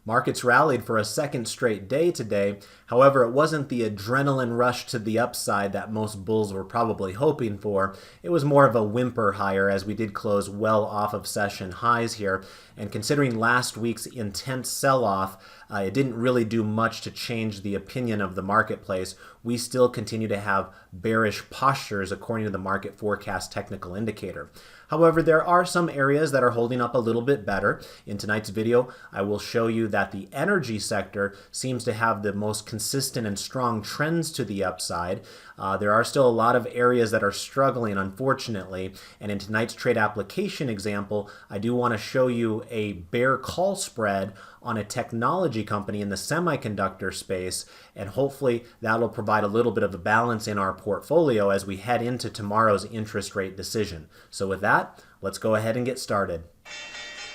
Markets rallied for a second straight day today. However, it wasn't the adrenaline rush to the upside that most bulls were probably hoping for. It was more of a whimper higher as we did close well off of session highs here. And considering last week's intense sell-off, it didn't really do much to change the opinion of the marketplace. We still continue to have bearish postures according to the market forecast technical indicator. However, there are some areas that are holding up a little bit better. In tonight's video, I will show you that the energy sector seems to have the most consistent and strong trends to the upside. There are still a lot of areas that are struggling, unfortunately. And in tonight's trade application example, I do want to show you a bear call spread on a technology company in the semiconductor space, and hopefully that'll provide a little bit of a balance in our portfolio as we head into tomorrow's interest rate decision. So with that, let's go ahead and get started.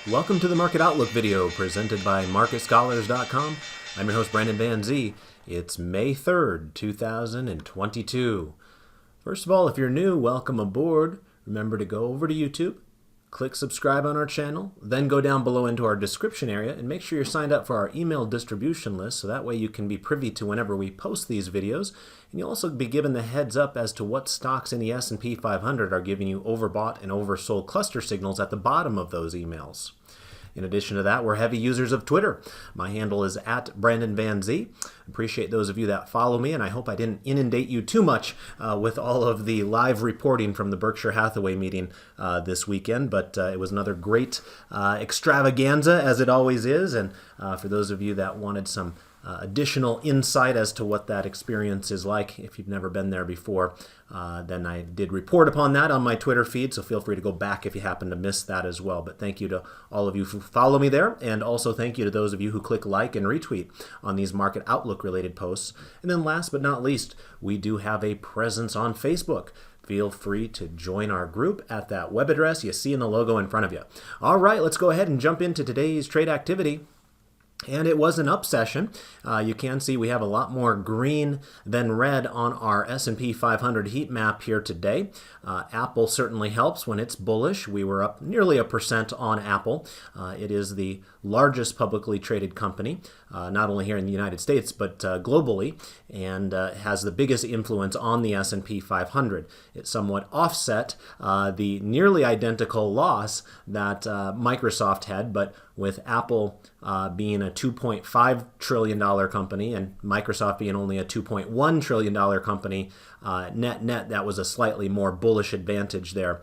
Welcome to the Market Outlook video presented by MarketScholars.com. I'm your host, Brandon Van Zee. It's May 3rd, 2022. First of all, if you're new, welcome aboard. Remember to go over to YouTube, click subscribe on our channel, then go down below into our description area and make sure you're signed up for our email distribution list so that way you can be privy to whenever we post these videos. And you'll also be given the heads up as to what stocks in the S&P 500 are giving you overbought and oversold cluster signals at the bottom of those emails. In addition to that, we're heavy users of Twitter. My handle is @BrandonVanZ. Appreciate those of you that follow me, and I hope I didn't inundate you too much with all of the live reporting from the Berkshire Hathaway meeting this weekend, but it was another great extravaganza, as it always is, and for those of you that wanted some additional insight as to what that experience is like, if you've never been there before, then I did report upon that on my Twitter feed, so feel free to go back if you happen to miss that as well. But thank you to all of you who follow me there, and also thank you to those of you who click like and retweet on these Market Outlook related posts. And then last but not least, we do have a presence on Facebook. Feel free to join our group at that web address you see in the logo in front of you. All right, let's go ahead and jump into today's trade activity. And it was an up session. You can see we have a lot more green than red on our S&P 500 heat map here today. Apple certainly helps when it's bullish. We were up nearly 1% on Apple. It is the largest publicly traded company, not only here in the United States, but globally, and has the biggest influence on the S&P 500. It somewhat offset the nearly identical loss that Microsoft had, but with Apple being a $2.5 trillion company and Microsoft being only a $2.1 trillion company, net, that was a slightly more bullish advantage there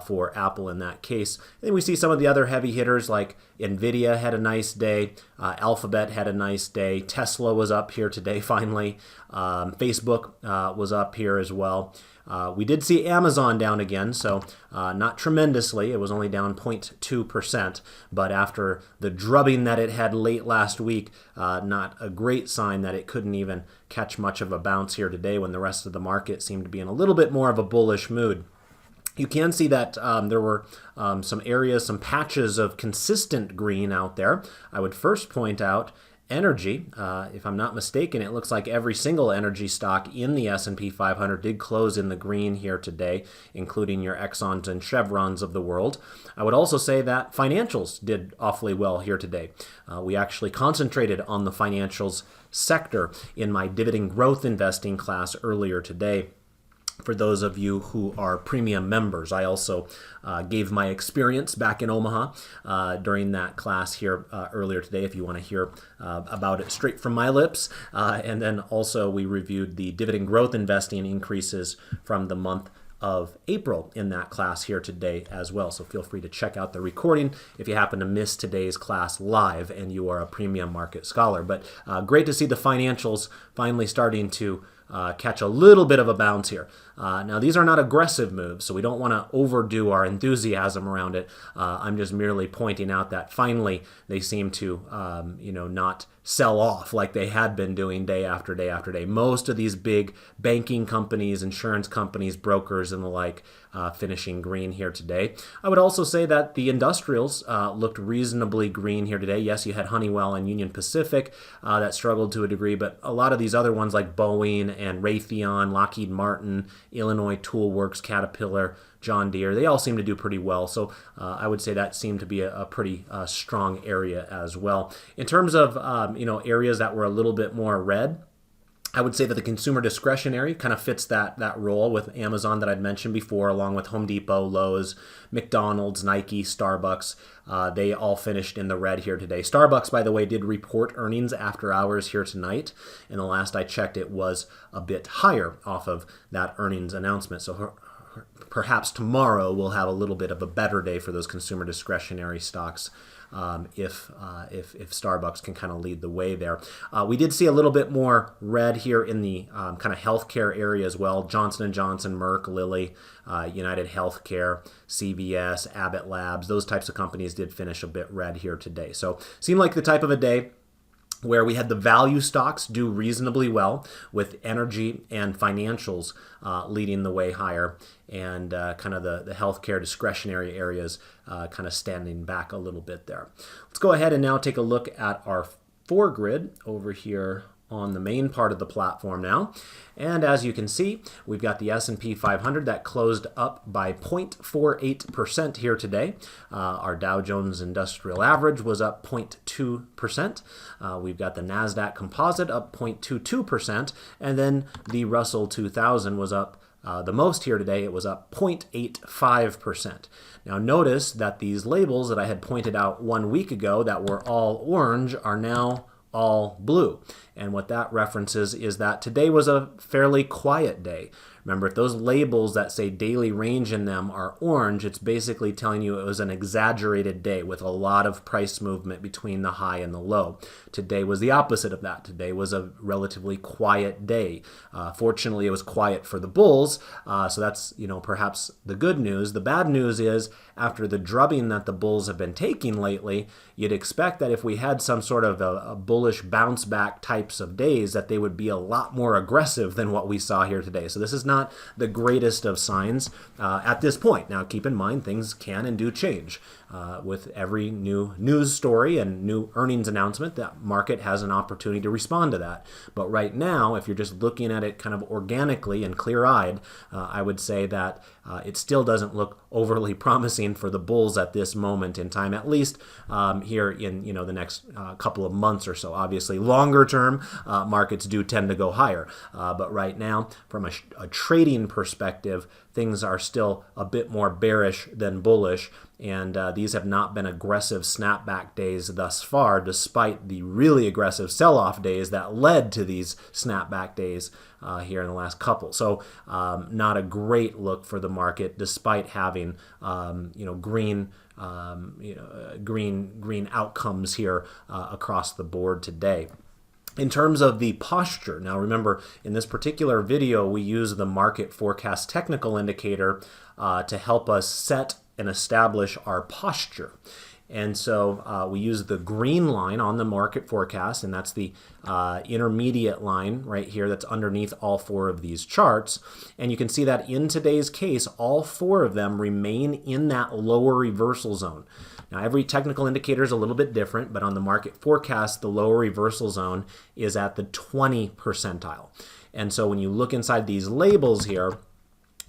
for Apple in that case. Then we see some of the other heavy hitters like NVIDIA had a nice day, Alphabet had a nice day, Tesla was up here today finally, Facebook was up here as well. We did see Amazon down again, so not tremendously. It was only down 0.2%, but after the drubbing that it had late last week, not a great sign that it couldn't even catch much of a bounce here today when the rest of the market seemed to be in a little bit more of a bullish mood. You can see that there were some areas, some patches of consistent green out there. I would first point out energy. If I'm not mistaken, it looks like every single energy stock in the S&P 500 did close in the green here today, including your Exxons and Chevrons of the world. I would also say that financials did awfully well here today. We actually concentrated on the financials sector in my dividend growth investing class earlier today. For those of you who are premium members, I also gave my experience back in Omaha during that class here earlier today, if you want to hear about it straight from my lips. And then also we reviewed the dividend growth investing increases from the month of April in that class here today as well. So feel free to check out the recording if you happen to miss today's class live and you are a premium market scholar. But great to see the financials finally starting to catch a little bit of a bounce here. Now, these are not aggressive moves, so we don't want to overdo our enthusiasm around it. I'm just merely pointing out that finally they seem to, not sell off like they had been doing day after day after day. Most of these big banking companies, insurance companies, brokers, and the like finishing green here today. I would also say that the industrials looked reasonably green here today. Yes, you had Honeywell and Union Pacific that struggled to a degree, but a lot of these other ones like Boeing and Raytheon, Lockheed Martin, Illinois Toolworks, Caterpillar, John Deere, they all seem to do pretty well. So I would say that seemed to be a pretty strong area as well. In terms of areas that were a little bit more red, I would say that the consumer discretionary kind of fits that role with Amazon that I'd mentioned before, along with Home Depot, Lowe's, McDonald's, Nike, Starbucks. They all finished in the red here today. Starbucks, by the way, did report earnings after hours here tonight. And the last I checked, it was a bit higher off of that earnings announcement. So perhaps tomorrow we'll have a little bit of a better day for those consumer discretionary stocks. If Starbucks can kind of lead the way there. We did see a little bit more red here in the kind of healthcare area as well. Johnson & Johnson, Merck, Lilly, United Healthcare, CVS, Abbott Labs, those types of companies did finish a bit red here today. So seemed like the type of a day where we had the value stocks do reasonably well, with energy and financials leading the way higher, and kind of the healthcare discretionary areas kind of standing back a little bit there. Let's go ahead and now take a look at our foregrid over here on the main part of the platform now. And as you can see, we've got the S&P 500 that closed up by 0.48% here today. Our Dow Jones Industrial Average was up 0.2%. We've got the NASDAQ Composite up 0.22%. And then the Russell 2000 was up the most here today. It was up 0.85%. Now notice that these labels that I had pointed out 1 week ago that were all orange are now all blue. And what that references is that today was a fairly quiet day. Remember, if those labels that say daily range in them are orange, it's basically telling you it was an exaggerated day with a lot of price movement between the high and the low. Today was the opposite of that. Today was a relatively quiet day. Fortunately, it was quiet for the bulls, so that's perhaps the good news. The bad news is, after the drubbing that the bulls have been taking lately, you'd expect that if we had some sort of a bullish bounce back types of days, that they would be a lot more aggressive than what we saw here today. So this is not the greatest of signs at this point. Now, keep in mind, things can and do change. With every new news story and new earnings announcement, that market has an opportunity to respond to that. But right now, if you're just looking at it kind of organically and clear-eyed, I would say that it still doesn't look overly promising for the bulls at this moment in time, at least here in the next couple of months or so. Obviously, longer term, markets do tend to go higher. But right now, from a trading perspective, things are still a bit more bearish than bullish, and these have not been aggressive snapback days thus far, despite the really aggressive sell-off days that led to these snapback days here in the last couple. So not a great look for the market, despite having green outcomes here across the board today. In terms of the posture, now remember, in this particular video, we use the market forecast technical indicator to help us set and establish our posture. And so we use the green line on the market forecast, and that's the intermediate line right here that's underneath all four of these charts. And you can see that in today's case, all four of them remain in that lower reversal zone. Now, every technical indicator is a little bit different, but on the market forecast, the lower reversal zone is at the 20 percentile. And so when you look inside these labels here,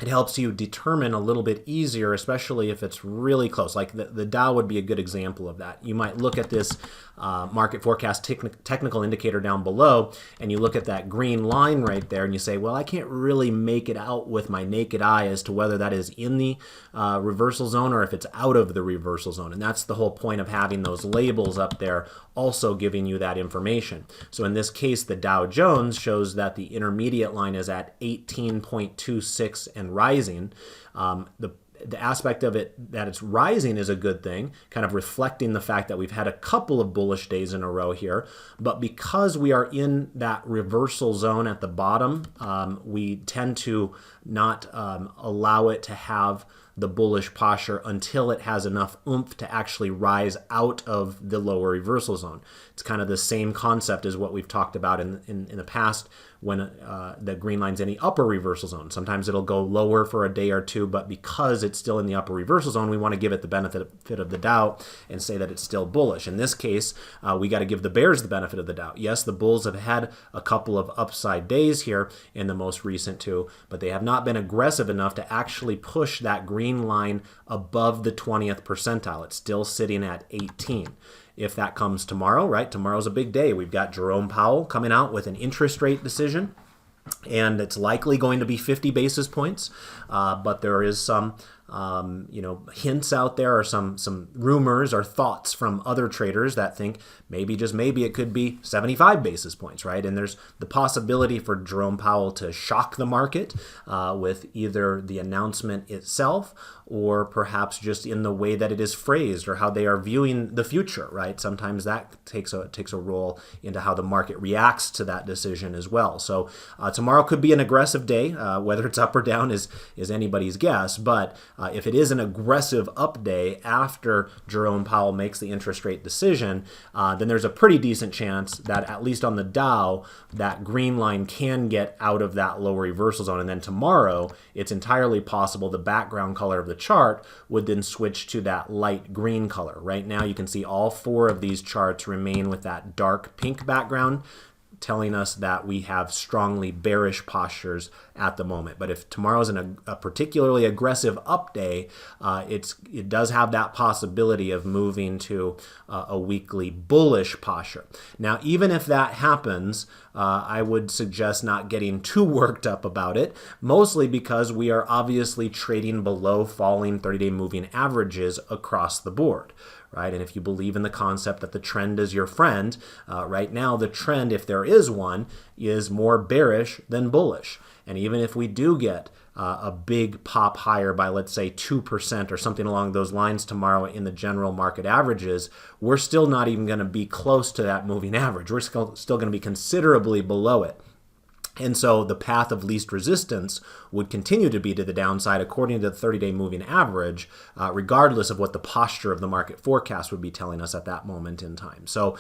it helps you determine a little bit easier, especially if it's really close. Like the Dow would be a good example of that. You might look at this market forecast technical indicator down below, and you look at that green line right there, and you say, well, I can't really make it out with my naked eye as to whether that is in the reversal zone or if it's out of the reversal zone. And that's the whole point of having those labels up there, also giving you that information. So in this case, the Dow Jones shows that the intermediate line is at 18.26 and rising. The aspect of it that it's rising is a good thing, kind of reflecting the fact that we've had a couple of bullish days in a row here. But because we are in that reversal zone at the bottom, we tend to not allow it to have the bullish posture until it has enough oomph to actually rise out of the lower reversal zone. It's kind of the same concept as what we've talked about in the past when the green line's in the upper reversal zone. Sometimes it'll go lower for a day or two, but because it's still in the upper reversal zone, we want to give it the benefit of the doubt and say that it's still bullish. In this case, we got to give the bears the benefit of the doubt. Yes, the bulls have had a couple of upside days here in the most recent two, but they have not been aggressive enough to actually push that green line above the 20th percentile. It's still sitting at 18. If that comes tomorrow, right? Tomorrow's a big day. We've got Jerome Powell coming out with an interest rate decision, and it's likely going to be 50 basis points, but there is some hints out there, or some rumors or thoughts from other traders that think maybe, just maybe, it could be 75 basis points, right? And there's the possibility for Jerome Powell to shock the market with either the announcement itself or perhaps just in the way that it is phrased or how they are viewing the future, right? Sometimes that takes a role into how the market reacts to that decision as well. So tomorrow could be an aggressive day. Whether it's up or down is anybody's guess, but if it is an aggressive up day after Jerome Powell makes the interest rate decision, then there's a pretty decent chance that at least on the Dow, that green line can get out of that lower reversal zone. And then tomorrow, it's entirely possible the background color of the chart would then switch to that light green color. Right now, you can see all four of these charts remain with that dark pink background, telling us that we have strongly bearish postures at the moment. But if tomorrow's a particularly aggressive up day, it does have that possibility of moving to a weekly bullish posture. Now, even if that happens, I would suggest not getting too worked up about it, mostly because we are obviously trading below falling 30-day moving averages across the board. Right? And if you believe in the concept that the trend is your friend, right now the trend, if there is one, is more bearish than bullish. And even if we do get a big pop higher by, let's say, 2% or something along those lines tomorrow in the general market averages, we're still not even going to be close to that moving average. We're still going to be considerably below it. And so the path of least resistance would continue to be to the downside according to the 30-day moving average, regardless of what the posture of the market forecast would be telling us at that moment in time. So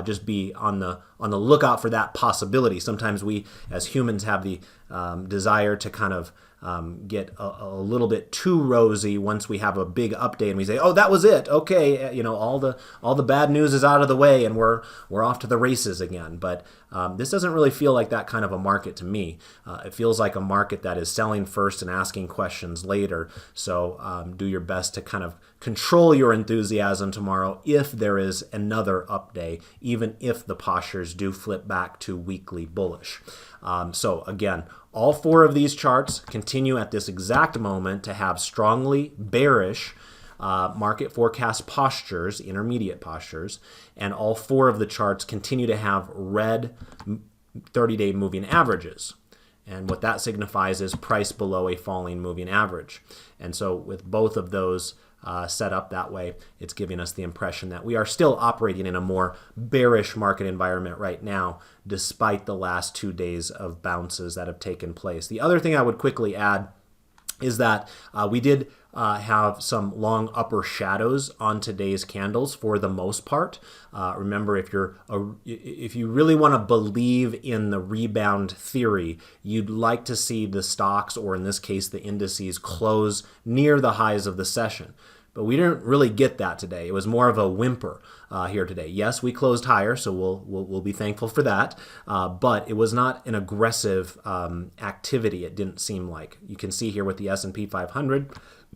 just be on the lookout for that possibility. Sometimes we as humans have the desire to kind of get a little bit too rosy once we have a big update and we say, oh, that was it. Okay, all the bad news is out of the way and we're off to the races again. But this doesn't really feel like that kind of a market to me. It feels like a market that is selling first and asking questions later. So do your best to kind of control your enthusiasm tomorrow if there is another up day, even if the postures do flip back to weekly bullish. So again, all four of these charts continue at this exact moment to have strongly bearish market forecast postures, intermediate postures, and all four of the charts continue to have red 30-day moving averages. And what that signifies is price below a falling moving average. And so with both of those set up that way, it's giving us the impression that we are still operating in a more bearish market environment right now, despite the last 2 days of bounces that have taken place. The other thing I would quickly add is that we did have some long upper shadows on today's candles for the most part. Remember, if you really want to believe in the rebound theory, you'd like to see the stocks, or in this case the indices, close near the highs of the session. But we didn't really get that today. It was more of a whimper here today. Yes, we closed higher, so we'll be thankful for that. But it was not an aggressive activity. It didn't seem like. You can see here with the S&P 500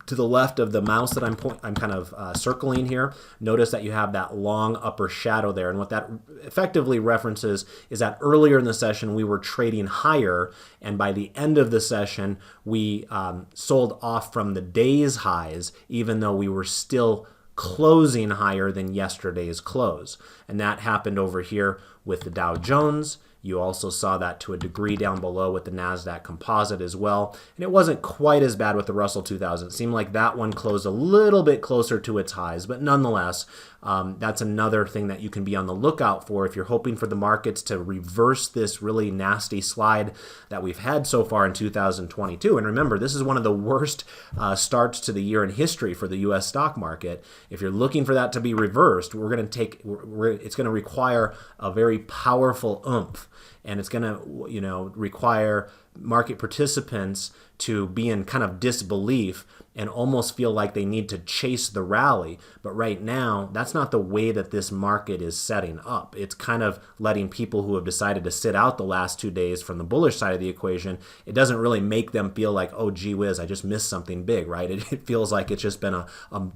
to the left of the mouse that I'm kind of circling here. Notice that you have that long upper shadow there, and what that effectively references is that earlier in the session we were trading higher, and by the end of the session we sold off from the day's highs, even though we were still closing higher than yesterday's close. And that happened over here with the Dow Jones You also saw that to a degree down below with the NASDAQ Composite as well. And it wasn't quite as bad with the Russell 2000. It seemed like that one closed a little bit closer to its highs, but nonetheless, that's another thing that you can be on the lookout for if you're hoping for the markets to reverse this really nasty slide that we've had so far in 2022. And remember, this is one of the worst starts to the year in history for the U.S. stock market. If you're looking for that to be reversed, it's going to require a very powerful oomph. And it's going to, require market participants to be in kind of disbelief and almost feel like they need to chase the rally. But right now, that's not the way that this market is setting up. It's kind of letting people who have decided to sit out the last 2 days from the bullish side of the equation, it doesn't really make them feel like, oh, gee whiz, I just missed something big, right? It feels like it's just been a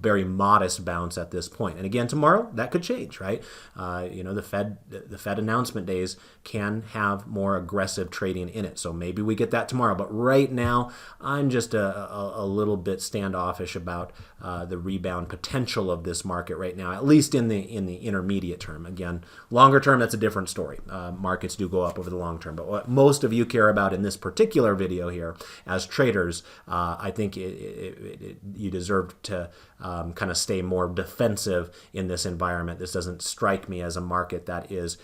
very modest bounce at this point. And again, tomorrow, that could change, right? The Fed announcement days can have more aggressive trading in it. So maybe we get that tomorrow. But right now, I'm just a little bit standoffish about the rebound potential of this market right now, at least in the intermediate term. Again, longer term, that's a different story. Markets do go up over the long term. But what most of you care about in this particular video here as traders, I think you deserve to kind of stay more defensive in this environment. This doesn't strike me as a market that is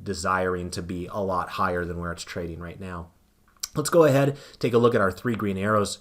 desiring to be a lot higher than where it's trading right now. Let's go ahead, take a look at our 3 green arrows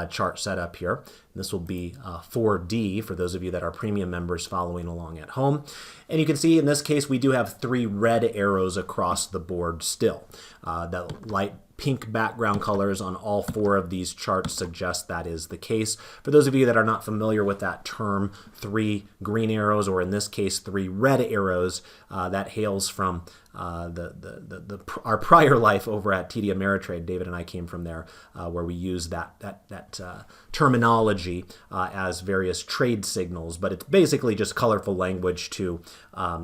chart setup here. This will be 4D for those of you that are premium members following along at home. And you can see in this case, we do have 3 red arrows across the board still. The light pink background colors on all 4 of these charts suggest that is the case. For those of you that are not familiar with that term, 3 green arrows, or in this case, 3 red arrows, that hails from our prior life over at TD Ameritrade. David and I came from there, where we use that terminology as various trade signals, but it's basically just colorful language to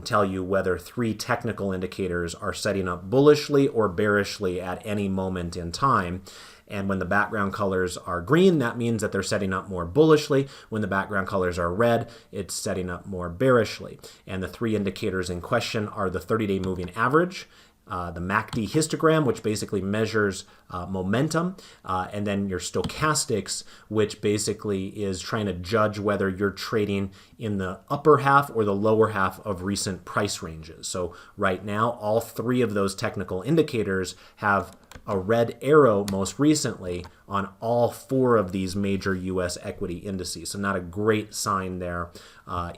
tell you whether 3 technical indicators are setting up bullishly or bearishly at any moment in time. And when the background colors are green, that means that they're setting up more bullishly. When the background colors are red, it's setting up more bearishly. And the 3 indicators in question are the 30-day moving average, the MACD histogram, which basically measures momentum, and then your stochastics, which basically is trying to judge whether you're trading in the upper half or the lower half of recent price ranges. So right now, all 3 of those technical indicators have a red arrow most recently on all 4 of these major U.S. equity indices. So not a great sign there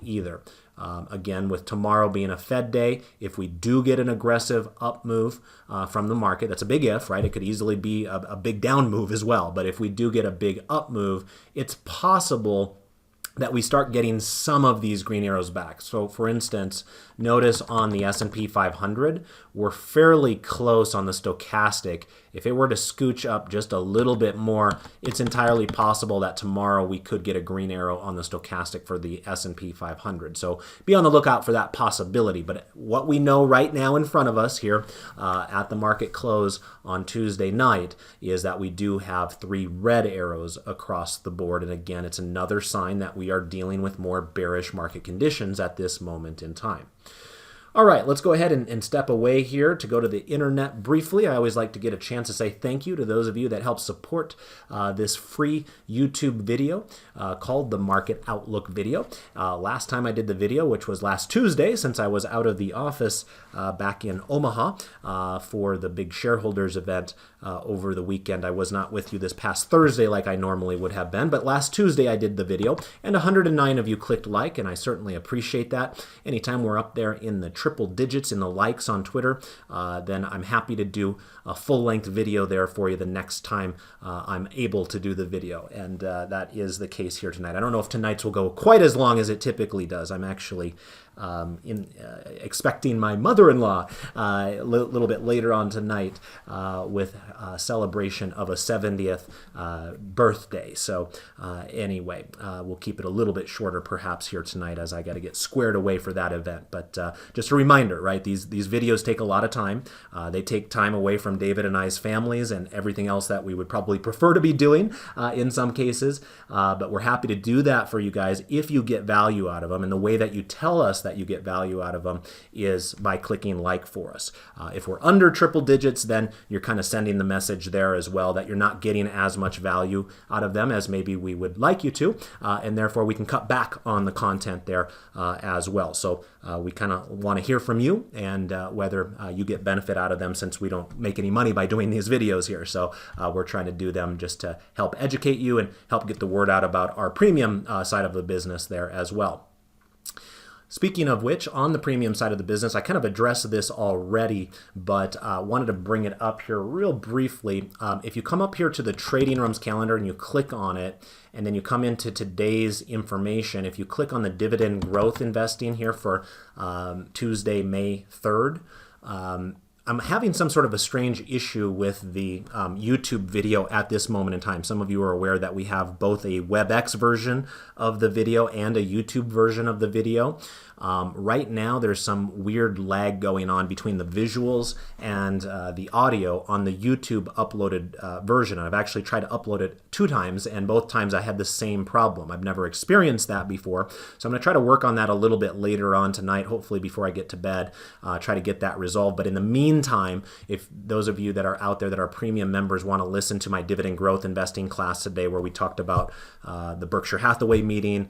either. Again, with tomorrow being a Fed day, if we do get an aggressive up move from the market, that's a big if, right? It could easily be a big down move as well. But if we do get a big up move, it's possible that we start getting some of these green arrows back. So for instance, notice on the S&P 500, we're fairly close on the stochastic. If it were to scooch up just a little bit more, it's entirely possible that tomorrow we could get a green arrow on the stochastic for the S&P 500. So be on the lookout for that possibility. But what we know right now in front of us here at the market close on Tuesday night is that we do have 3 red arrows across the board. And again, it's another sign that we are dealing with more bearish market conditions at this moment in time. All right, let's go ahead and step away here to go to the internet briefly. I always like to get a chance to say thank you to those of you that help support this free YouTube video called the Market Outlook video. Last time I did the video, which was last Tuesday, since I was out of the office back in Omaha for the big shareholders event over the weekend. I was not with you this past Thursday like I normally would have been, but last Tuesday I did the video, and 109 of you clicked like, and I certainly appreciate that. Anytime we're up there in the triple digits in the likes on Twitter, then I'm happy to do a full-length video there for you the next time I'm able to do the video, and that is the case here tonight. I don't know if tonight's will go quite as long as it typically does. I'm actually expecting my mother-in-law a little bit later on tonight with a celebration of a 70th birthday. So anyway, we'll keep it a little bit shorter perhaps here tonight as I got to get squared away for that event. But just a reminder, right? These videos take a lot of time. They take time away from David and I's families and everything else that we would probably prefer to be doing in some cases. But we're happy to do that for you guys if you get value out of them. And the way that you tell us that you get value out of them is by clicking like for us. If we're under triple digits, then you're kind of sending the message there as well that you're not getting as much value out of them as maybe we would like you to, and therefore we can cut back on the content there as well. So we kind of want to hear from you and whether you get benefit out of them, since we don't make any money by doing these videos here. So we're trying to do them just to help educate you and help get the word out about our premium side of the business there as well. Speaking of which, on the premium side of the business, I kind of addressed this already, but wanted to bring it up here real briefly. If you come up here to the Trading Rooms calendar and you click on it, and then you come into today's information, if you click on the dividend growth investing here for Tuesday, May 3rd, I'm having some sort of a strange issue with the YouTube video at this moment in time. Some of you are aware that we have both a WebEx version of the video and a YouTube version of the video. Right now, there's some weird lag going on between the visuals and the audio on the YouTube uploaded version. I've actually tried to upload it 2 times, and both times I had the same problem. I've never experienced that before, so I'm going to try to work on that a little bit later on tonight, hopefully before I get to bed, try to get that resolved. But in the meantime, if those of you that are out there that are premium members want to listen to my dividend growth investing class today, where we talked about the Berkshire Hathaway meeting,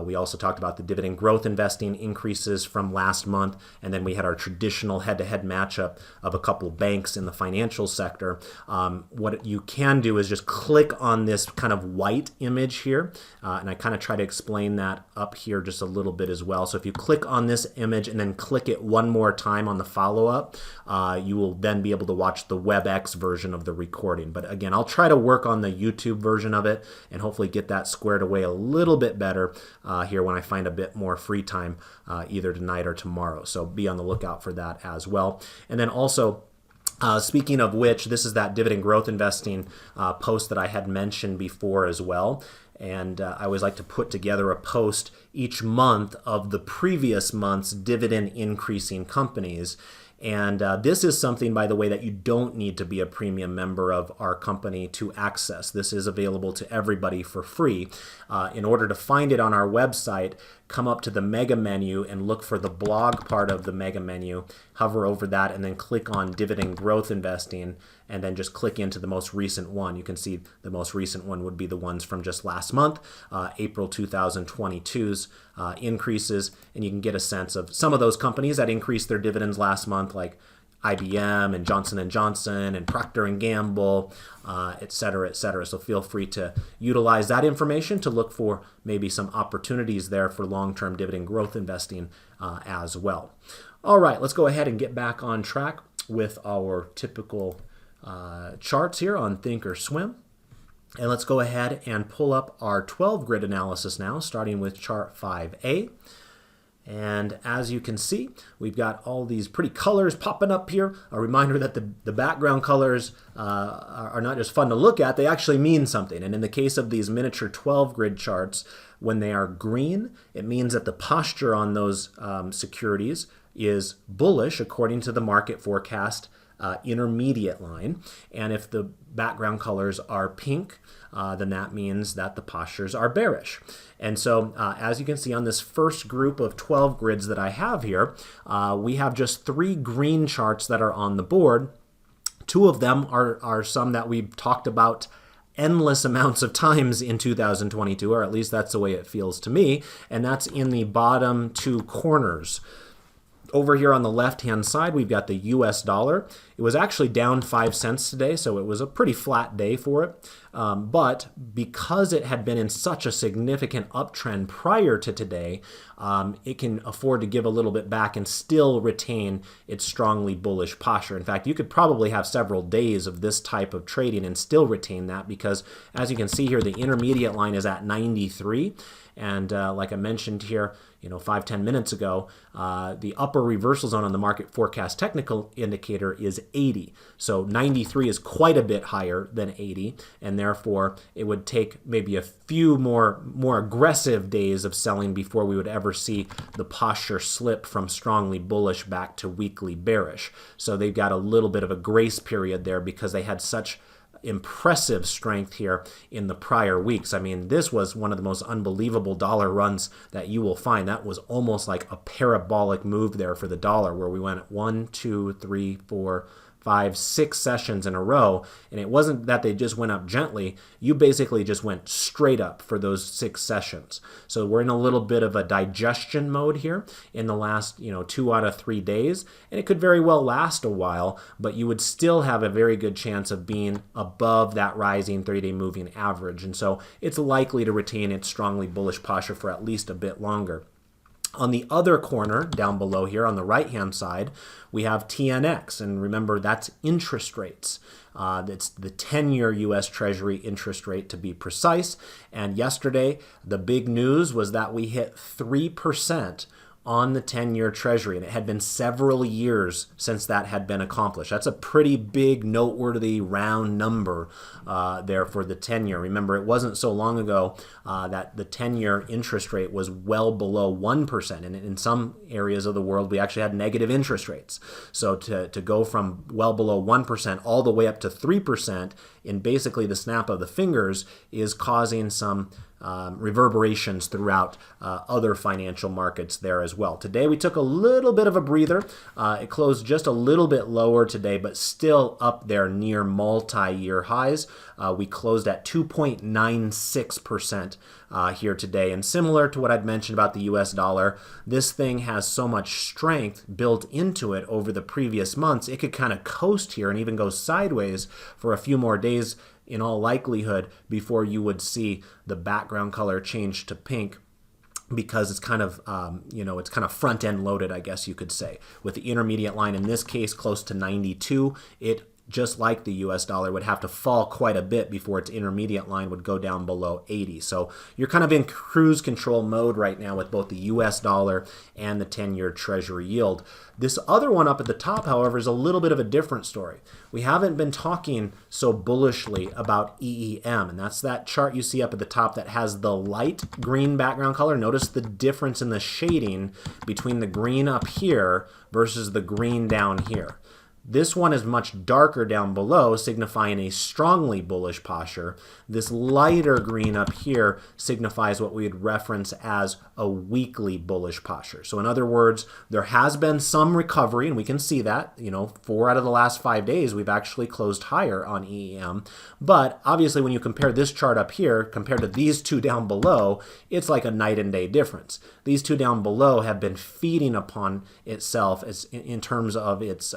we also talked about the dividend growth investing increases from last month, and then we had our traditional head-to-head matchup of a couple of banks in the financial sector. What you can do is just click on this kind of white image here, and I kind of try to explain that up here just a little bit as well. So if you click on this image and then click it one more time on the follow-up, you will then be able to watch the WebEx version of the recording. But again, I'll try to work on the YouTube version of it and hopefully get that squared away a little bit better here when I find a bit more free time either tonight or tomorrow. So be on the lookout for that as well. And then also, speaking of which, this is that dividend growth investing post that I had mentioned before as well. And I always like to put together a post each month of the previous month's dividend increasing companies. And this is something, by the way, that you don't need to be a premium member of our company to access. This is available to everybody for free. In order to find it on our website, come up to the mega menu and look for the blog part of the mega menu, hover over that, and then click on dividend growth investing, and then just click into the most recent one. You can see the most recent one would be the ones from just last month, April 2022's increases, and you can get a sense of some of those companies that increased their dividends last month, like IBM and Johnson & Johnson and Procter & Gamble, et cetera, et cetera. So feel free to utilize that information to look for maybe some opportunities there for long-term dividend growth investing as well. All right, let's go ahead and get back on track with our typical charts here on Thinkorswim. And let's go ahead and pull up our 12 grid analysis now, starting with chart 5A. And as you can see, we've got all these pretty colors popping up here. A reminder that the background colors are not just fun to look at, they actually mean something. And in the case of these miniature 12 grid charts, when they are green, it means that the posture on those securities is bullish according to the market forecast intermediate line. And if the background colors are pink, then that means that the postures are bearish. And so as you can see on this first group of 12 grids that I have here, we have just 3 green charts that are on the board. 2 of them are some that we've talked about endless amounts of times in 2022, or at least that's the way it feels to me, and that's in the bottom 2 corners. Over here on the left-hand side, we've got the US dollar. It was actually down 5 cents today, so it was a pretty flat day for it. But because it had been in such a significant uptrend prior to today, it can afford to give a little bit back and still retain its strongly bullish posture. In fact, you could probably have several days of this type of trading and still retain that, because as you can see here, the intermediate line is at 93. And like I mentioned here, 5-10 minutes ago, the upper reversal zone on the market forecast technical indicator is 80. So 93 is quite a bit higher than 80, and therefore it would take maybe a few more aggressive days of selling before we would ever see the posture slip from strongly bullish back to weakly bearish. So they've got a little bit of a grace period there because they had such impressive strength here in the prior weeks. I mean, this was one of the most unbelievable dollar runs that you will find. That was almost like a parabolic move there for the dollar, where we went 1, 2, 3, 4, 5, 6 sessions in a row, and it wasn't that they just went up gently. You basically just went straight up for those 6 sessions. So we're in a little bit of a digestion mode here in the last 2 out of 3 days, and it could very well last a while, but you would still have a very good chance of being above that rising 30-day moving average, and so it's likely to retain its strongly bullish posture for at least a bit longer. On the other corner, down below here on the right-hand side, we have TNX, and remember that's interest rates. It's the 10-year U.S. Treasury interest rate to be precise, and yesterday the big news was that we hit 3% on the 10-year Treasury, and it had been several years since that had been accomplished. That's a pretty big, noteworthy, round number there for the 10-year. Remember, it wasn't so long ago that the 10-year interest rate was well below 1%, and in some areas of the world, we actually had negative interest rates. So to go from well below 1% all the way up to 3% in basically the snap of the fingers is causing some reverberations throughout other financial markets there as well. Today we took a little bit of a breather. It closed just a little bit lower today, but still up there near multi-year highs. We closed at 2.96% here today. And similar to what I'd mentioned about the US dollar, this thing has so much strength built into it over the previous months, it could kind of coast here and even go sideways for a few more days in all likelihood before you would see the background color change to pink, because it's kind of, it's kind of front end loaded, I guess you could say. With the intermediate line in this case close to 92, it, just like the US dollar, would have to fall quite a bit before its intermediate line would go down below 80. So you're kind of in cruise control mode right now with both the US dollar and the 10-year Treasury yield. This other one up at the top, however, is a little bit of a different story. We haven't been talking so bullishly about EEM, and that's that chart you see up at the top that has the light green background color. Notice the difference in the shading between the green up here versus the green down here. This one is much darker down below, signifying a strongly bullish posture. This lighter green up here signifies what we would reference as a weakly bullish posture. So in other words, there has been some recovery, and we can see that. 4 out of the last 5 days, we've actually closed higher on EEM. But obviously, when you compare this chart up here compared to these two down below, it's like a night and day difference. These two down below have been feeding upon itself in terms of its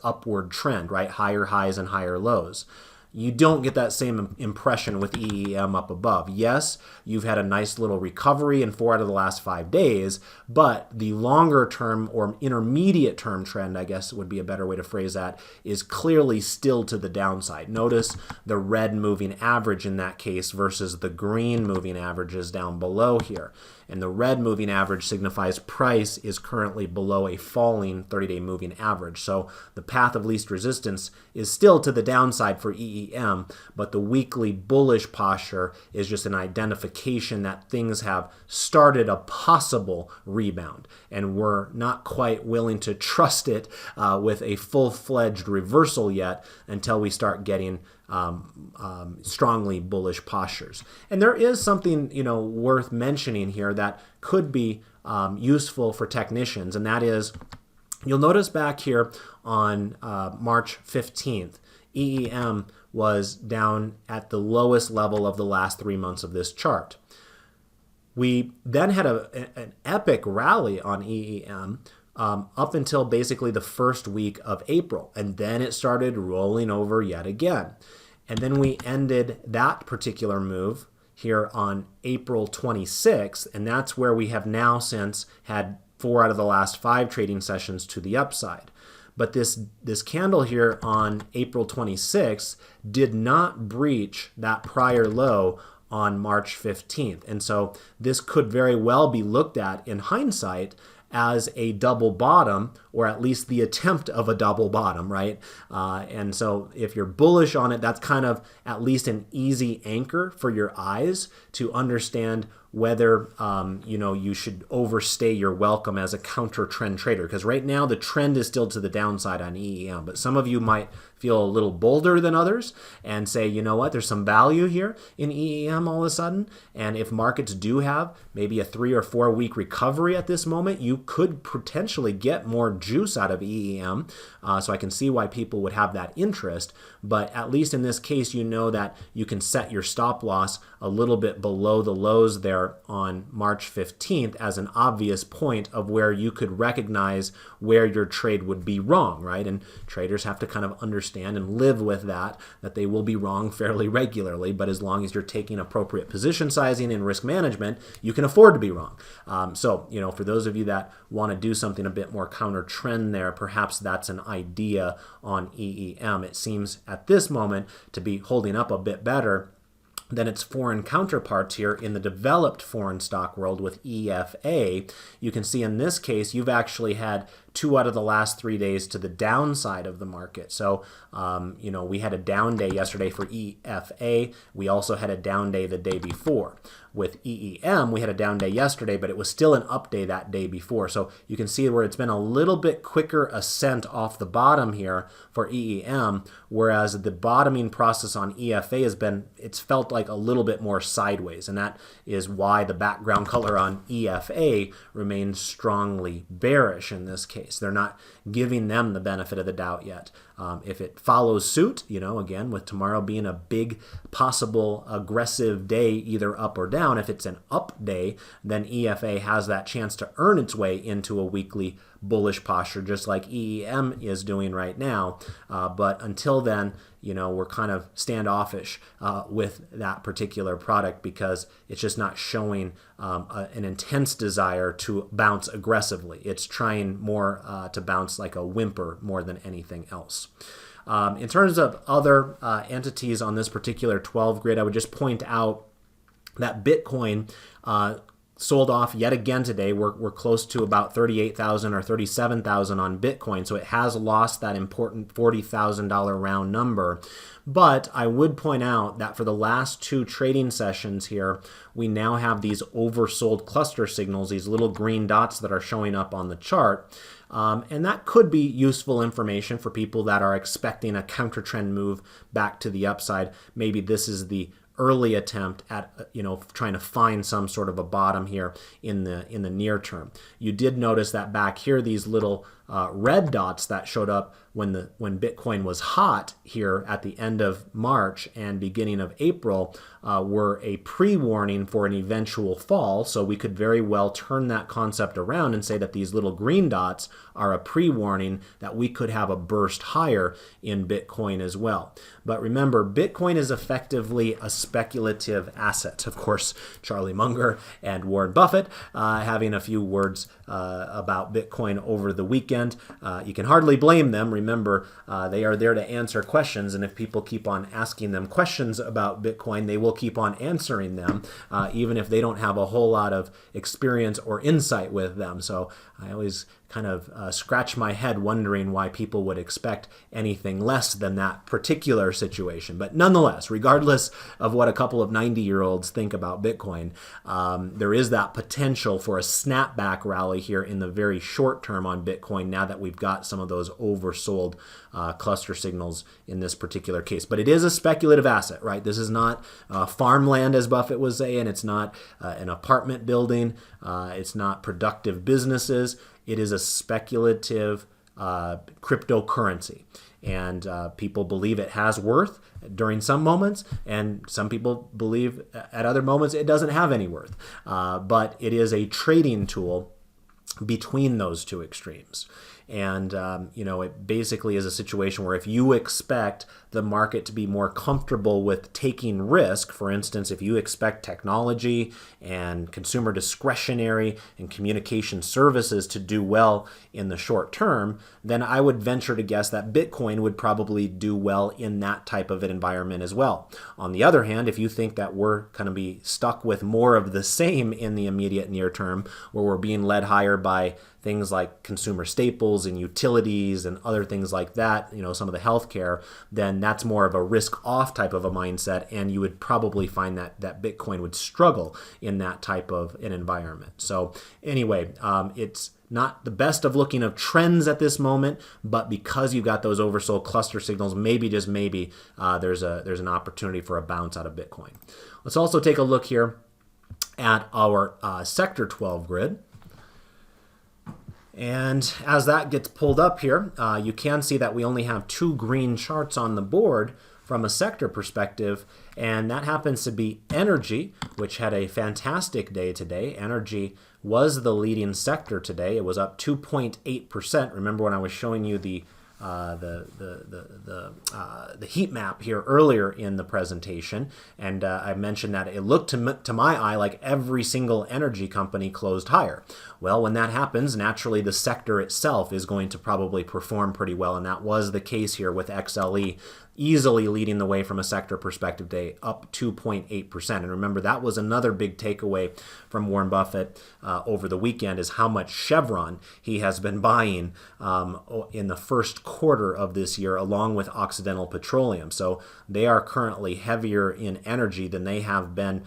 upward trend, right? Higher highs and higher lows. You don't get that same impression with EEM up above. Yes, you've had a nice little recovery in 4 out of the last 5 days, but the longer term or intermediate term trend, I guess would be a better way to phrase that, is clearly still to the downside. Notice the red moving average in that case versus the green moving averages down below here. And the red moving average signifies price is currently below a falling 30-day moving average. So the path of least resistance is still to the downside for EEM, but the weekly bullish posture is just an identification that things have started a possible rebound. And we're not quite willing to trust it with a full-fledged reversal yet until we start getting strongly bullish postures. And there is something worth mentioning here that could be useful for technicians, and that is, you'll notice back here on March 15th, EEM was down at the lowest level of the last 3 months of this chart. We then had an epic rally on EEM up until basically the first week of April, and then it started rolling over yet again. And then we ended that particular move here on April 26th, and that's where we have now since had 4 out of the last 5 trading sessions to the upside. But this candle here on April 26th did not breach that prior low on March 15th. And so this could very well be looked at in hindsight as a double bottom, or at least the attempt of a double bottom, right? And so if you're bullish on it, that's kind of at least an easy anchor for your eyes to understand whether you should overstay your welcome as a counter trend trader, because right now the trend is still to the downside on EEM, but some of you might feel a little bolder than others and say, you know what, there's some value here in EEM all of a sudden, and if markets do have maybe a 3 or 4 week recovery at this moment, you could potentially get more juice out of EEM. So I can see why people would have that interest, but at least in this case, you know that you can set your stop loss a little bit below the lows there on March 15th as an obvious point of where you could recognize where your trade would be wrong, right? And traders have to kind of understand and live with that they will be wrong fairly regularly, but as long as you're taking appropriate position sizing and risk management, you can afford to be wrong. So, for those of you that want to do something a bit more counter trend there, perhaps that's an idea on EEM. It seems at this moment to be holding up a bit better than its foreign counterparts here in the developed foreign stock world with EFA. You can see in this case, you've actually had 2 out of the last 3 days to the downside of the market. So, we had a down day yesterday for EFA. We also had a down day the day before. With EEM, we had a down day yesterday, but it was still an up day that day before. So you can see where it's been a little bit quicker ascent off the bottom here for EEM, whereas the bottoming process on EFA it's felt like a little bit more sideways. And that is why the background color on EFA remains strongly bearish in this case. They're not giving them the benefit of the doubt yet. If it follows suit, again, with tomorrow being a big possible aggressive day, either up or down, if it's an up day, then EFA has that chance to earn its way into a weekly bullish posture, just like EEM is doing right now. But until then, we're kind of standoffish with that particular product because it's just not showing an intense desire to bounce aggressively. It's trying more to bounce like a whimper more than anything else. In terms of other entities on this particular 12 grid, I would just point out that Bitcoin sold off yet again today. We're close to about 38,000 or 37,000 on Bitcoin, so it has lost that important $40,000 round number. But I would point out that for the last 2 trading sessions here, we now have these oversold cluster signals, these little green dots that are showing up on the chart. And that could be useful information for people that are expecting a counter trend move back to the upside. Maybe this is the early attempt at trying to find some sort of a bottom here in the near term. You did notice that back here, these little red dots that showed up when Bitcoin was hot here at the end of March and beginning of April were a pre-warning for an eventual fall. So we could very well turn that concept around and say that these little green dots are a pre-warning that we could have a burst higher in Bitcoin as well. But remember, Bitcoin is effectively a speculative asset. Of course, Charlie Munger and Warren Buffett having a few words about Bitcoin over the weekend. You can hardly blame them. Remember, they are there to answer questions, and if people keep on asking them questions about Bitcoin, they will keep on answering them, even if they don't have a whole lot of experience or insight with them. So I always kind of scratch my head wondering why people would expect anything less than that particular situation. But nonetheless, regardless of what a couple of 90-year-olds think about Bitcoin, there is that potential for a snapback rally here in the very short term on Bitcoin now that we've got some of those oversold cluster signals in this particular case. But it is a speculative asset, right? This is not farmland, as Buffett was saying. It's not an apartment building. It's not productive businesses. It is a speculative cryptocurrency. And people believe it has worth during some moments, and some people believe at other moments it doesn't have any worth. But it is a trading tool between those two extremes. And, it basically is a situation where if you expect the market to be more comfortable with taking risk, for instance, if you expect technology and consumer discretionary and communication services to do well in the short term, then I would venture to guess that Bitcoin would probably do well in that type of an environment as well. On the other hand, if you think that we're going to be stuck with more of the same in the immediate near term, where we're being led higher by things like consumer staples cycles in utilities and other things like that, some of the healthcare, then that's more of a risk-off type of a mindset, and you would probably find that Bitcoin would struggle in that type of an environment. So anyway, it's not the best of looking of trends at this moment, but because you've got those oversold cluster signals, maybe, just maybe, there's an opportunity for a bounce out of Bitcoin. Let's also take a look here at our Sector 12 grid. And as that gets pulled up here, you can see that we only have 2 green charts on the board from a sector perspective, and that happens to be energy, which had a fantastic day today. Energy was the leading sector today. It was up 2.8%. Remember when I was showing you the heat map here earlier in the presentation, and I mentioned that it looked to my eye like every single energy company closed higher. Well, when that happens, naturally the sector itself is going to probably perform pretty well, and that was the case here with XLE easily leading the way from a sector perspective today, up 2.8%. And remember, that was another big takeaway from Warren Buffett over the weekend, is how much Chevron he has been buying in the first quarter of this year, along with Occidental Petroleum. So they are currently heavier in energy than they have been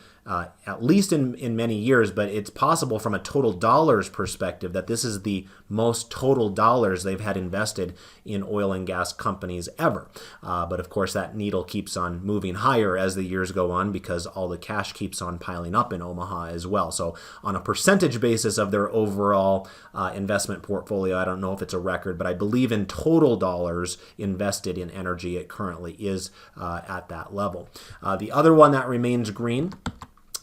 at least in many years, but it's possible from a total dollars perspective that this is the most total dollars they've had invested in oil and gas companies ever. But of course, that needle keeps on moving higher as the years go on because all the cash keeps on piling up in Omaha as well. So on a percentage basis of their overall investment portfolio, I don't know if it's a record, but I believe in total dollars invested in energy, it currently is at that level. The other one that remains green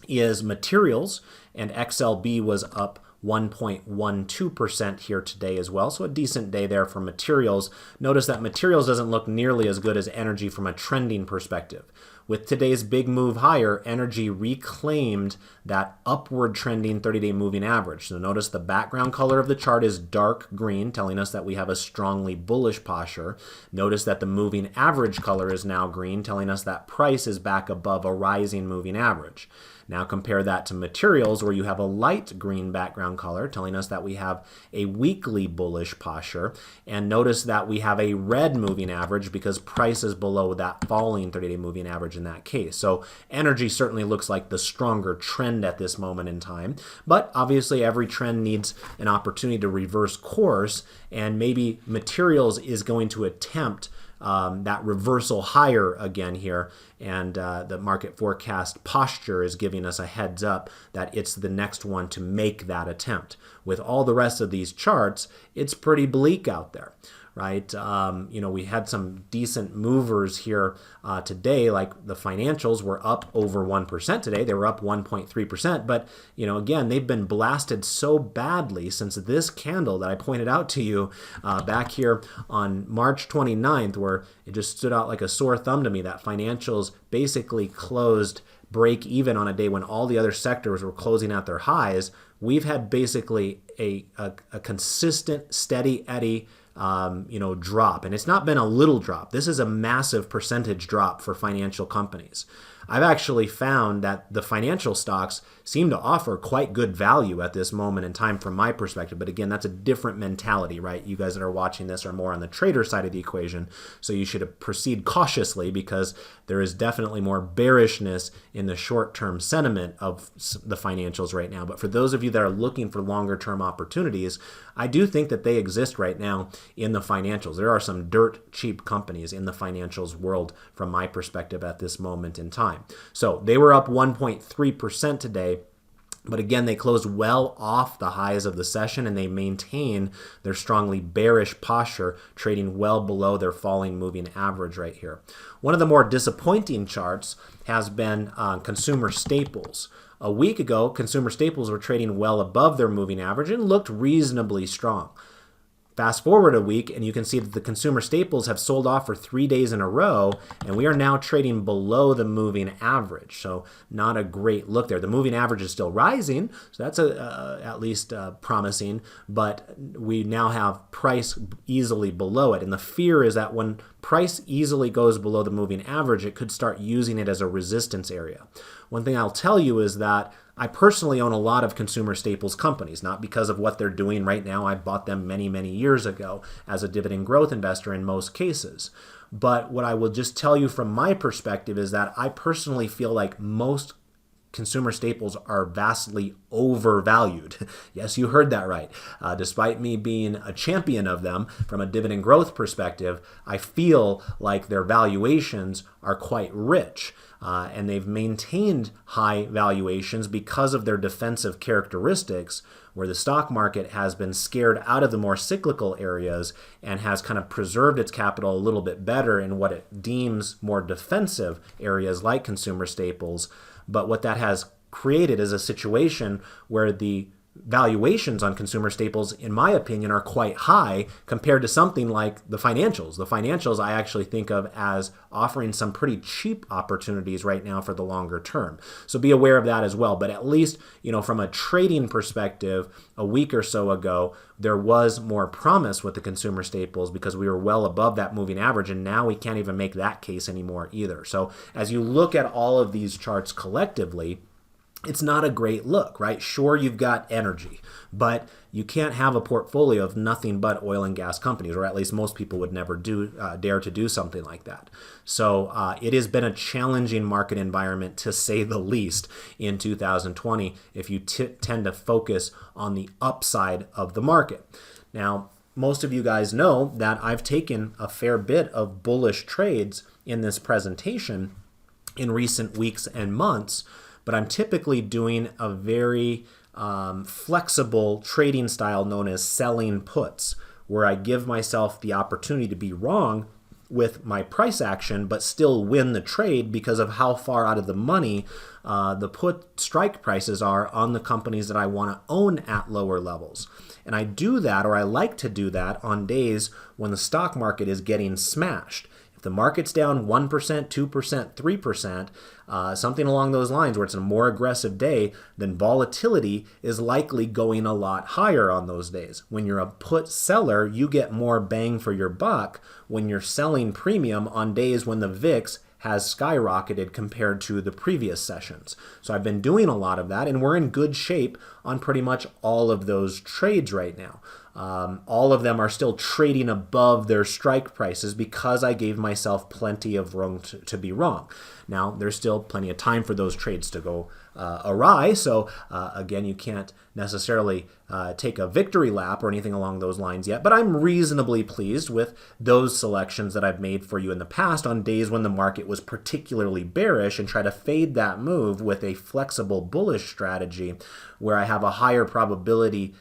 is materials, and XLB was up 1.12% here today as well. So a decent day there for materials. Notice that materials doesn't look nearly as good as energy from a trending perspective. With today's big move higher, energy reclaimed that upward trending 30-day moving average. So notice the background color of the chart is dark green, telling us that we have a strongly bullish posture. Notice that the moving average color is now green, telling us that price is back above a rising moving average. Now compare that to materials, where you have a light green background color telling us that we have a weekly bullish posture. And notice that we have a red moving average because price is below that falling 30-day moving average in that case. So energy certainly looks like the stronger trend at this moment in time. But obviously every trend needs an opportunity to reverse course, and maybe materials is going to attempt that reversal higher again here, and the market forecast posture is giving us a heads up that it's the next one to make that attempt. With all the rest of these charts, it's pretty bleak out there, right? We had some decent movers here today, like the financials were up over 1% today. They were up 1.3%, but again, they've been blasted so badly since this candle that I pointed out to you back here on March 29th, where it just stood out like a sore thumb to me that financials basically closed break even on a day when all the other sectors were closing at their highs. We've had basically a consistent, steady eddy drop. And it's not been a little drop. This is a massive percentage drop for financial companies. I've actually found that the financial stocks seem to offer quite good value at this moment in time from my perspective. But again, that's a different mentality, right? You guys that are watching this are more on the trader side of the equation. So you should proceed cautiously because there is definitely more bearishness in the short-term sentiment of the financials right now. But for those of you that are looking for longer-term opportunities, I do think that they exist right now in the financials. There are some dirt cheap companies in the financials world from my perspective at this moment in time. So they were up 1.3% today. But again, they closed well off the highs of the session, and they maintain their strongly bearish posture, trading well below their falling moving average right here. One of the more disappointing charts has been consumer staples. A week ago, consumer staples were trading well above their moving average and looked reasonably strong. Fast forward a week, and you can see that the consumer staples have sold off for 3 days in a row, and we are now trading below the moving average. So not a great look there. The moving average is still rising, so that's at least promising, but we now have price easily below it. And the fear is that when price easily goes below the moving average, it could start using it as a resistance area. One thing I'll tell you is that I personally own a lot of consumer staples companies, not because of what they're doing right now. I bought them many, many years ago as a dividend growth investor in most cases. But what I will just tell you from my perspective is that I personally feel like most consumer staples are vastly overvalued. Yes, you heard that right. Despite me being a champion of them from a dividend growth perspective, I feel like their valuations are quite rich. And they've maintained high valuations because of their defensive characteristics, where the stock market has been scared out of the more cyclical areas and has kind of preserved its capital a little bit better in what it deems more defensive areas like consumer staples. But what that has created is a situation where the valuations on consumer staples, in my opinion, are quite high compared to something like the financials. The financials I actually think of as offering some pretty cheap opportunities right now for the longer term. So be aware of that as well. But at least, from a trading perspective, a week or so ago, there was more promise with the consumer staples because we were well above that moving average, and now we can't even make that case anymore either. So as you look at all of these charts collectively, it's not a great look, right? Sure, you've got energy, but you can't have a portfolio of nothing but oil and gas companies, or at least most people would never dare to do something like that. So it has been a challenging market environment, to say the least, in 2020 if you tend to focus on the upside of the market. Now, most of you guys know that I've taken a fair bit of bullish trades in this presentation in recent weeks and months, but I'm typically doing a very flexible trading style known as selling puts, where I give myself the opportunity to be wrong with my price action, but still win the trade because of how far out of the money the put strike prices are on the companies that I want to own at lower levels. And I do that, or I like to do that, on days when the stock market is getting smashed. If the market's down 1%, 2%, 3%, something along those lines where it's a more aggressive day, then volatility is likely going a lot higher on those days. When you're a put seller, you get more bang for your buck when you're selling premium on days when the VIX has skyrocketed compared to the previous sessions. So I've been doing a lot of that, and we're in good shape on pretty much all of those trades right now. All of them are still trading above their strike prices because I gave myself plenty of room to be wrong. Now, there's still plenty of time for those trades to go awry, so again, you can't necessarily take a victory lap or anything along those lines yet, but I'm reasonably pleased with those selections that I've made for you in the past on days when the market was particularly bearish, and try to fade that move with a flexible bullish strategy where I have a higher probability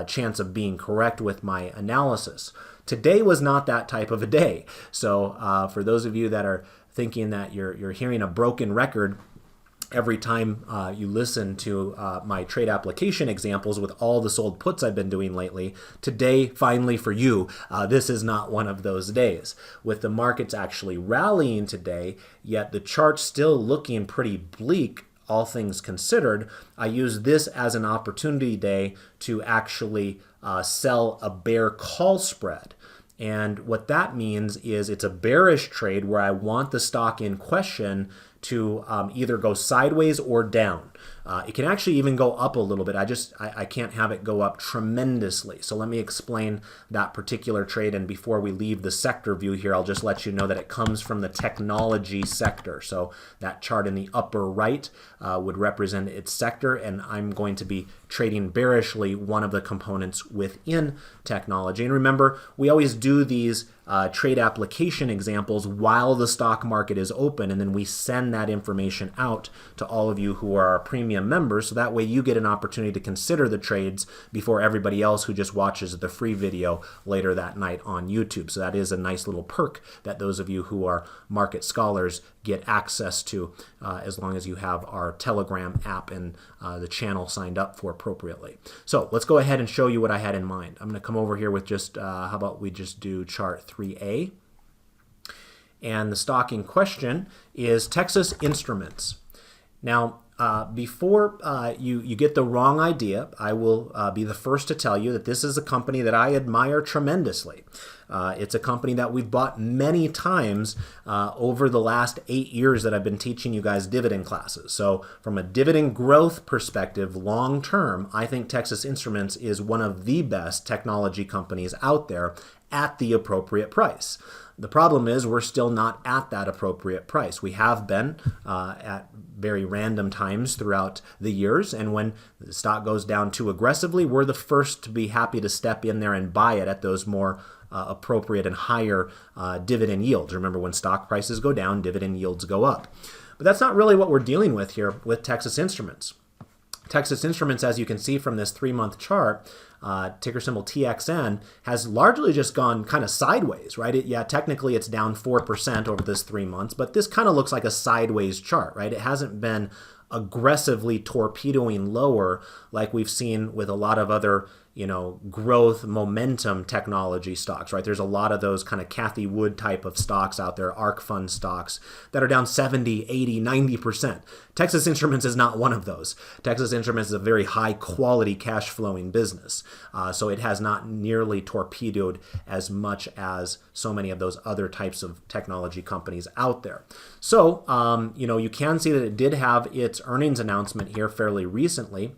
chance of being correct with my analysis. Today was not that type of a day. So for those of you that are thinking that you're hearing a broken record every time you listen to my trade application examples with all the sold puts I've been doing lately, today, finally for you, this is not one of those days. With the markets actually rallying today, yet the chart's still looking pretty bleak, all things considered, I use this as an opportunity day to actually sell a bear call spread. And what that means is it's a bearish trade where I want the stock in question to either go sideways or down. It can actually even go up a little bit. I can't have it go up tremendously. So let me explain that particular trade. And before we leave the sector view here, I'll just let you know that it comes from the technology sector. So that chart in the upper right would represent its sector, and I'm going to be trading bearishly one of the components within technology. And remember, we always do these trade application examples while the stock market is open, and then we send that information out to all of you who are our premium members, so that way you get an opportunity to consider the trades before everybody else who just watches the free video later that night on YouTube. So that is a nice little perk that those of you who are market scholars get access to as long as you have our Telegram app and the channel signed up for appropriately. So let's go ahead and show you what I had in mind. I'm going to come over here with just, how about we just do chart 3A. And the stock in question is Texas Instruments. Now, Before you get the wrong idea, I will be the first to tell you that this is a company that I admire tremendously. It's a company that we've bought many times over the last 8 years that I've been teaching you guys dividend classes. So from a dividend growth perspective, long term, I think Texas Instruments is one of the best technology companies out there at the appropriate price. The problem is we're still not at that appropriate price. We have been at very random times throughout the years, and when the stock goes down too aggressively, we're the first to be happy to step in there and buy it at those more appropriate and higher dividend yields. Remember, when stock prices go down, dividend yields go up. But that's not really what we're dealing with here with Texas Instruments. Texas Instruments, as you can see from this 3-month chart, ticker symbol TXN, has largely just gone kind of sideways, right? Technically it's down 4% over this 3 months, but this kind of looks like a sideways chart, right? It hasn't been aggressively torpedoing lower like we've seen with a lot of other growth momentum technology stocks, right? There's a lot of those kind of Cathie Wood type of stocks out there, ARK fund stocks that are down 70, 80, 90%. Texas Instruments is not one of those. Texas Instruments is a very high quality cash flowing business. So it has not nearly torpedoed as much as so many of those other types of technology companies out there. So, you can see that it did have its earnings announcement here fairly recently.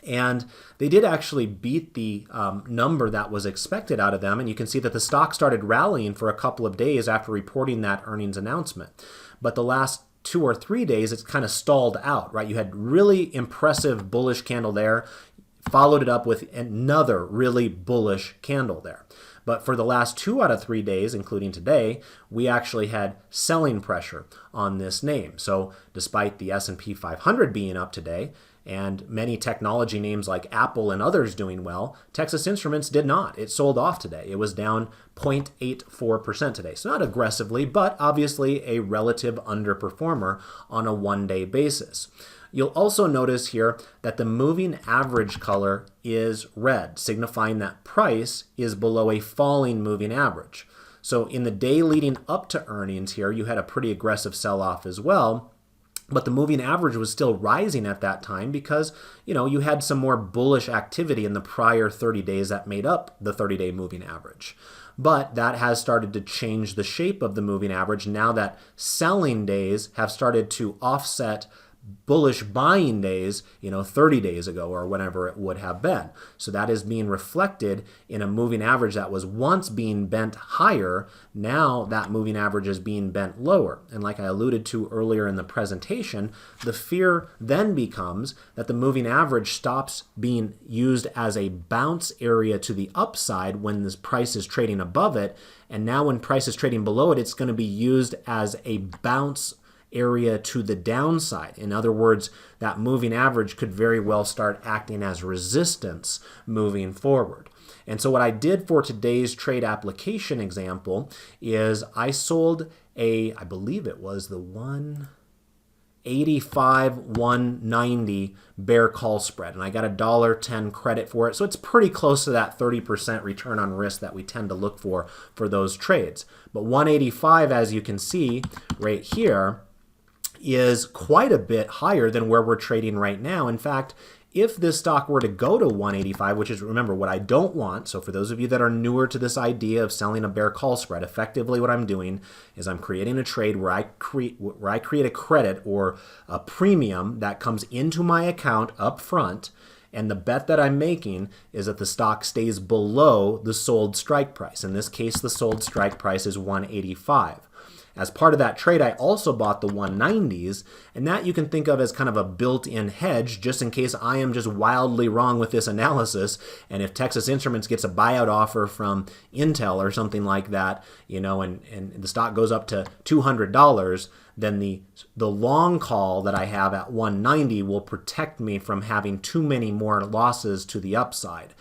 And they did actually beat the number that was expected out of them. And you can see that the stock started rallying for a couple of days after reporting that earnings announcement. But the last 2 or 3 days, it's kind of stalled out, right? You had really impressive bullish candle there, followed it up with another really bullish candle there. But for the last 2 out of 3 days, including today, we actually had selling pressure on this name. So despite the S&P 500 being up today, and many technology names like Apple and others doing well, Texas Instruments did not. It sold off today. It was down 0.84% today. So not aggressively, but obviously a relative underperformer on a one-day basis. You'll also notice here that the moving average color is red, signifying that price is below a falling moving average. So in the day leading up to earnings here, you had a pretty aggressive sell-off as well. But the moving average was still rising at that time because, you had some more bullish activity in the prior 30 days that made up the 30-day moving average. But that has started to change the shape of the moving average now that selling days have started to offset bullish buying days, 30 days ago or whenever it would have been. So that is being reflected in a moving average that was once being bent higher. Now that moving average is being bent lower. And like I alluded to earlier in the presentation, the fear then becomes that the moving average stops being used as a bounce area to the upside when this price is trading above it. And now when price is trading below it, it's going to be used as a bounce area to the downside. In other words, that moving average could very well start acting as resistance moving forward. And so what I did for today's trade application example is I sold I believe it was the 185-190 bear call spread, and I got a $1.10 credit for it. So it's pretty close to that 30% return on risk that we tend to look for those trades. But 185, as you can see right here, is quite a bit higher than where we're trading right now. In fact, if this stock were to go to 185, which is, remember, what I don't want, so for those of you that are newer to this idea of selling a bear call spread, effectively what I'm doing is I'm creating a trade where I create a credit or a premium that comes into my account up front, and the bet that I'm making is that the stock stays below the sold strike price. In this case, the sold strike price is 185. As part of that trade, I also bought the 190s, and that you can think of as kind of a built-in hedge just in case I am just wildly wrong with this analysis, and if Texas Instruments gets a buyout offer from Intel or something like that, and the stock goes up to $200, then the long call that I have at 190 will protect me from having too many more losses to the upside.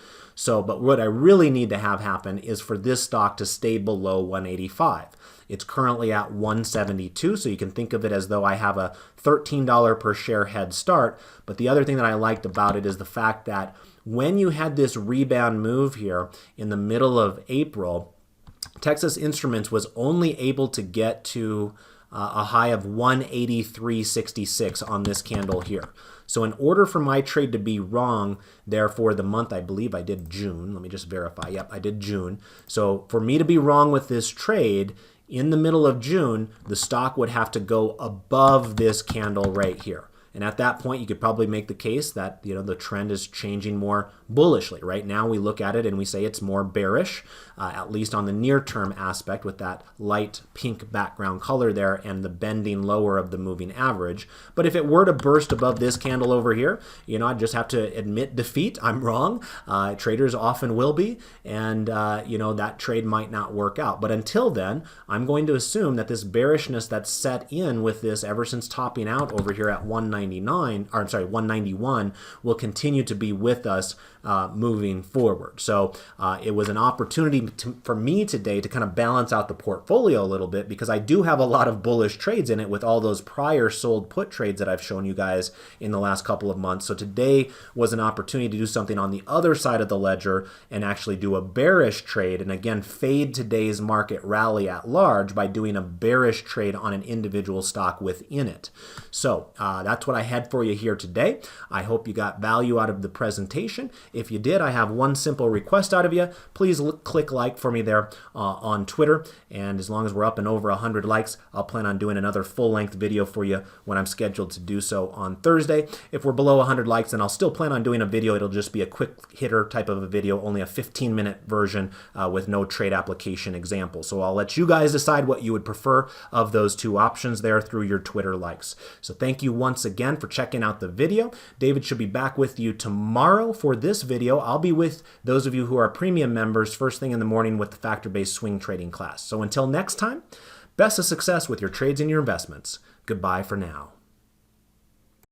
But what I really need to have happen is for this stock to stay below 185. It's currently at 172, so you can think of it as though I have a $13 per share head start. But the other thing that I liked about it is the fact that when you had this rebound move here in the middle of April, Texas Instruments was only able to get to a high of 183.66 on this candle here. So in order for my trade to be wrong, therefore the month, I believe I did June. Let me just verify. Yep, I did June. So for me to be wrong with this trade, in the middle of June, the stock would have to go above this candle right here. And at that point, you could probably make the case that, the trend is changing more bullishly. Right now, we look at it and we say it's more bearish, at least on the near-term aspect with that light pink background color there and the bending lower of the moving average. But if it were to burst above this candle over here, I'd just have to admit defeat. I'm wrong. Traders often will be. And, that trade might not work out. But until then, I'm going to assume that this bearishness that's set in with this ever since topping out over here at 191 will continue to be with us moving forward. So it was an opportunity for me today to kind of balance out the portfolio a little bit, because I do have a lot of bullish trades in it with all those prior sold put trades that I've shown you guys in the last couple of months. So today was an opportunity to do something on the other side of the ledger and actually do a bearish trade, and again fade today's market rally at large by doing a bearish trade on an individual stock within it. So that's what I had for you here today. I hope you got value out of the presentation. If you did, I have one simple request out of you. Please click like for me there on Twitter, and as long as we're up and over 100 likes, I'll plan on doing another full-length video for you when I'm scheduled to do so on Thursday. If we're below 100 likes, then I'll still plan on doing a video. It'll just be a quick hitter type of a video, only a 15-minute version with no trade application example. So I'll let you guys decide what you would prefer of those two options there through your Twitter likes. So thank you once again for checking out the video. David should be back with you tomorrow for this video. I'll be with those of you who are premium members first thing in the morning with the factor-based swing trading class. So until next time, best of success with your trades and your investments. Goodbye for now.